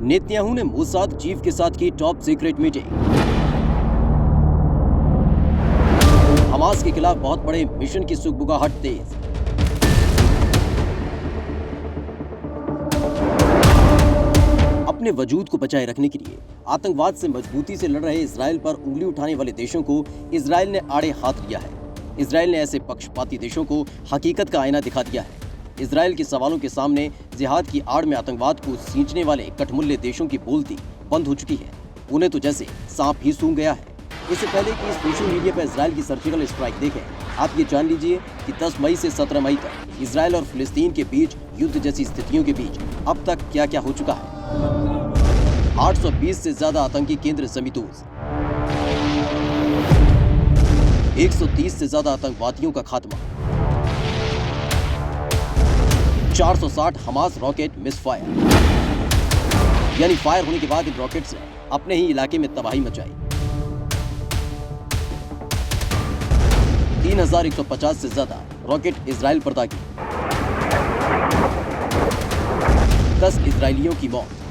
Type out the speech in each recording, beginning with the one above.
Netanyahu ने Mossad chief के साथ की टॉप सीक्रेट मीटिंग। हमास के खिलाफ बहुत बड़े मिशन की सुगबुगाहट तेज। अपने वजूद को बचाए रखने के लिए आतंकवाद से मजबूती से लड़ रहे इजराइल पर उंगली उठाने वाले देशों को इजराइल ने आड़े हाथ लिया है। इजराइल ने ऐसे पक्षपाती देशों को हकीकत का आईना दिखा दिया है। इजराइल के सवालों के सामने जिहाद की आड़ में आतंकवाद को सींचने वाले कठमुल्ले देशों की बोलती बंद हो चुकी है। उन्हें तो जैसे सांप ही सूंघ गया है। इससे पहले कि सोशल मीडिया पर इजराइल की सर्जिकल स्ट्राइक देखें, आप ये जान लीजिए कि 10 मई से 17 मई तक इजराइल और फिलिस्तीन के बीच युद्ध जैसी स्थितियों के बीच अब तक क्या क्या हो चुका है। 820 से ज्यादा आतंकी केंद्र समितोज, 130 से ज्यादा आतंकवादियों का खात्मा, 460 हमास रॉकेट मिसफायर, यानी फायर होने के बाद इन रॉकेट्स ने अपने ही इलाके में तबाही मचाई। 3150 से ज्यादा रॉकेट इजराइल पर दागे, 10 इजरायलियों की मौत।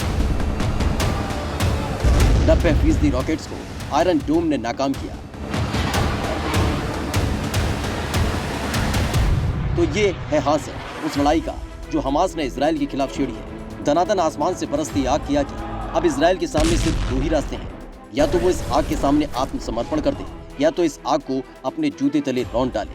90% रॉकेट्स को आयरन डोम ने नाकाम किया। तो ये है हासिल उस लड़ाई का जो हमास ने इजराइल के खिलाफ छेड़ी है। दनादन आसमान से बरसती आग की आग। अब इजराइल के सामने सिर्फ दो ही रास्ते हैं, या तो वो इस आग के सामने आत्मसमर्पण कर दे, या तो इस आग को अपने जूते तले रौंद डाले।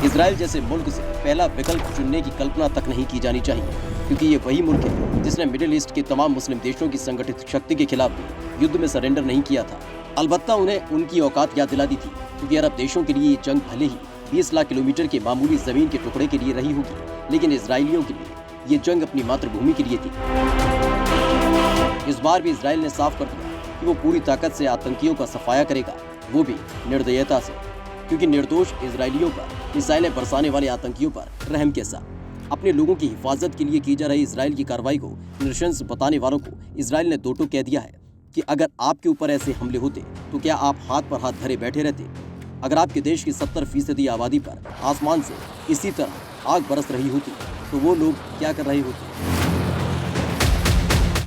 इजराइल जैसे मुल्क से पहला विकल्प चुनने की कल्पना तक नहीं की जानी चाहिए, क्योंकि ये वही मुल्क है जिसने मिडिल ईस्ट के तमाम मुस्लिम देशों की संगठित शक्ति के खिलाफ भी युद्ध में सरेंडर नहीं किया था। अलबत्ता उन्हें उनकी औकात याद दिला दी थी, क्योंकि अरब देशों के लिए ये जंग भले ही 20 लाख किलोमीटर के मामूली जमीन के टुकड़े के लिए रही होगी, लेकिन इजरायलियों के लिए ये जंग अपनी मातृभूमि के लिए थी। इस बार भी इजराइल ने साफ कर दिया कि वो पूरी ताकत से आतंकियों का सफाया करेगा, वो भी निर्दयता से, क्योंकि निर्दोष इजरायलियों पर मिसाइलें बरसाने वाले आतंकियों पर रहम कैसा। अपने लोगों की हिफाजत के लिए की जा रही इजराइल की कार्रवाई को नृशंस बताने वालों को इजराइल ने दो टूक कह दिया है कि अगर आपके ऊपर ऐसे हमले होते तो क्या आप हाथ पर हाथ धरे बैठे रहते? अगर आपके देश की 70% आबादी पर आसमान से इसी तरह आग बरस रही होती तो वो लोग क्या कर रहे होते?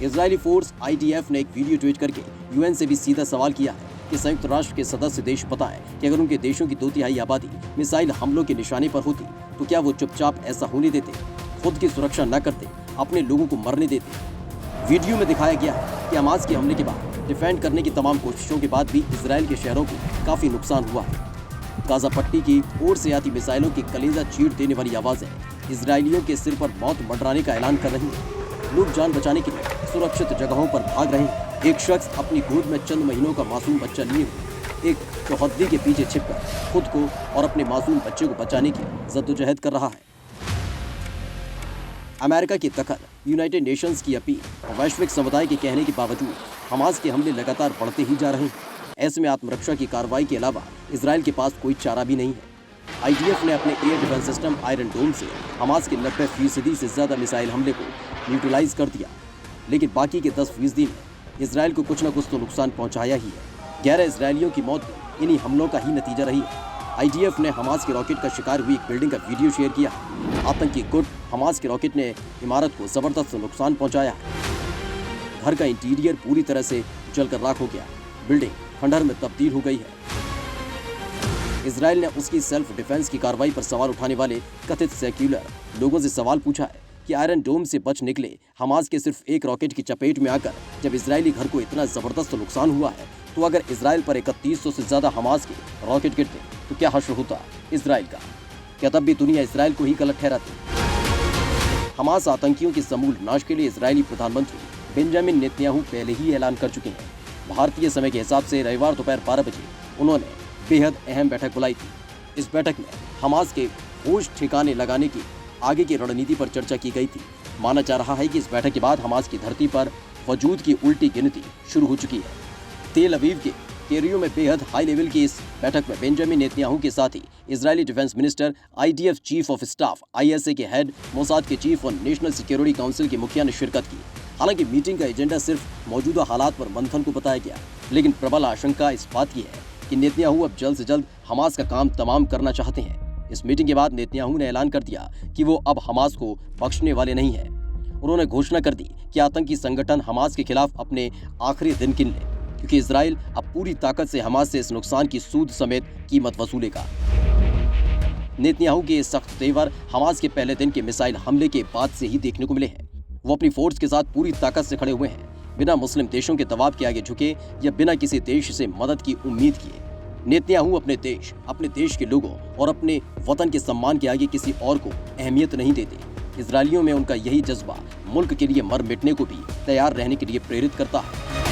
इजरायली फोर्स IDF ने एक वीडियो ट्वीट करके UN से भी सीधा सवाल किया है कि संयुक्त राष्ट्र के सदस्य देश बताएं कि अगर उनके देशों की 2/3 आबादी मिसाइल हमलों के निशाने पर होती तो क्या वो चुपचाप ऐसा होने देते, खुद की सुरक्षा न करते, अपने लोगों को मरने देते? वीडियो में दिखाया गया है कि हमास के हमले के बाद डिफेंड करने की तमाम कोशिशों के बाद भी इजराइल के शहरों को काफी नुकसान हुआ है। गाजा पट्टी की ओर से आती मिसाइलों की कलेजा चीर देने वाली आवाजें इजरायलियों के सिर पर मौत मंडराने का ऐलान कर रही हैं। लोग जान बचाने के लिए सुरक्षित जगहों पर भाग रहे हैं। एक शख्स अपनी गोद में चंद महीनों का मासूम बच्चा लिए हुए एक चौहद्दी के पीछे छिपकर खुद को और अपने मासूम बच्चे को बचाने की जद्दोजहद कर रहा है। अमेरिका की दखल, यूनाइटेड नेशंस की अपील और वैश्विक समुदाय के कहने के बावजूद हमास के हमले लगातार बढ़ते ही जा रहे हैं। ऐसे में आत्मरक्षा की कार्रवाई के अलावा इजराइल के पास कोई चारा भी नहीं है। IDF ने अपने एयर डिफेंस सिस्टम आयरन डोम से हमास के 90% से ज्यादा मिसाइल हमले को न्यूट्रलाइज कर दिया, लेकिन बाकी के 10% में इजराइल को कुछ न कुछ तो नुकसान पहुंचाया ही है। 11 इजरायलियों की मौत भी इन्हीं हमलों का ही नतीजा रही है। IDF ने हमास के रॉकेट का शिकार हुई एक बिल्डिंग का वीडियो शेयर किया। आतंकी गुट हमास के रॉकेट ने इमारत को जबरदस्त नुकसान पहुंचाया है। घर का इंटीरियर पूरी तरह से जलकर राख हो गया। बिल्डिंग खंडहर में तब्दील हो गई है। इजराइल ने उसकी सेल्फ डिफेंस की कार्रवाई पर सवाल उठाने वाले कथित सेक्युलर लोगों से सवाल पूछा है कि आयरन डोम से बच निकले हमास के सिर्फ एक रॉकेट की चपेट में आकर जब इजरायली घर को इतना जबरदस्त नुकसान हुआ है, तो अगर इजराइल पर 3100 से ज्यादा हमास के रॉकेट गिरते तो क्या हश्र होता इजराइल का? क्या तब भी दुनिया इजराइल को ही गलत ठहराती? हमास आतंकियों के समूल नाश के लिए इजरायली प्रधानमंत्री बेंजामिन नेतन्याहू पहले ही ऐलान कर चुके हैं। भारतीय समय के हिसाब से रविवार दोपहर 12 बजे उन्होंने बेहद अहम बैठक बुलाई थी। इस बैठक में हमास के होश ठिकाने लगाने की आगे की रणनीति पर चर्चा की गई थी। माना जा रहा है कि इस बैठक के बाद हमास की धरती पर वजूद की उल्टी गिनती शुरू हो चुकी है। तेल अवीव के केरियो में बेहद हाई लेवल की इस बैठक में बेंजामिन नेतन्याहू के साथ ही Israeli defence minister, IDF chief of staff, ISA के हेड, मोसाद के चीफ और नेशनल सिक्योरिटी काउंसिल के मुखिया ने शिरकत की। हालांकि मीटिंग का एजेंडा सिर्फ मौजूदा हालात पर मंथन को बताया गया, लेकिन प्रबल आशंका इस बात की है कि नेतन्याहू अब जल्द से जल्द हमास का काम तमाम करना चाहते हैं। इस मीटिंग के बाद नेतन्याहू ने ऐलान कर दिया कि वो अब हमास को बख्शने वाले नहीं हैं। उन्होंने घोषणा कर दी कि आतंकी संगठन हमास के खिलाफ अपने आखिरी दिन गिन ले, क्योंकि इजराइल अब पूरी ताकत से हमास से इस नुकसान की सूद समेत कीमत वसूलेगा। नेतन्याहू के सख्त तेवर हमास के पहले दिन के मिसाइल हमले के बाद से ही देखने को मिले हैं। वो अपनी फोर्स के साथ पूरी ताकत से खड़े हुए हैं, बिना मुस्लिम देशों के दबाव के आगे झुके या बिना किसी देश से मदद की उम्मीद किए। नेतन्याहू अपने देश के लोगों और अपने वतन के सम्मान के आगे किसी और को अहमियत नहीं देते। इजरायलियों में उनका यही जज्बा मुल्क के लिए मर मिटने को भी तैयार रहने के लिए प्रेरित करता है।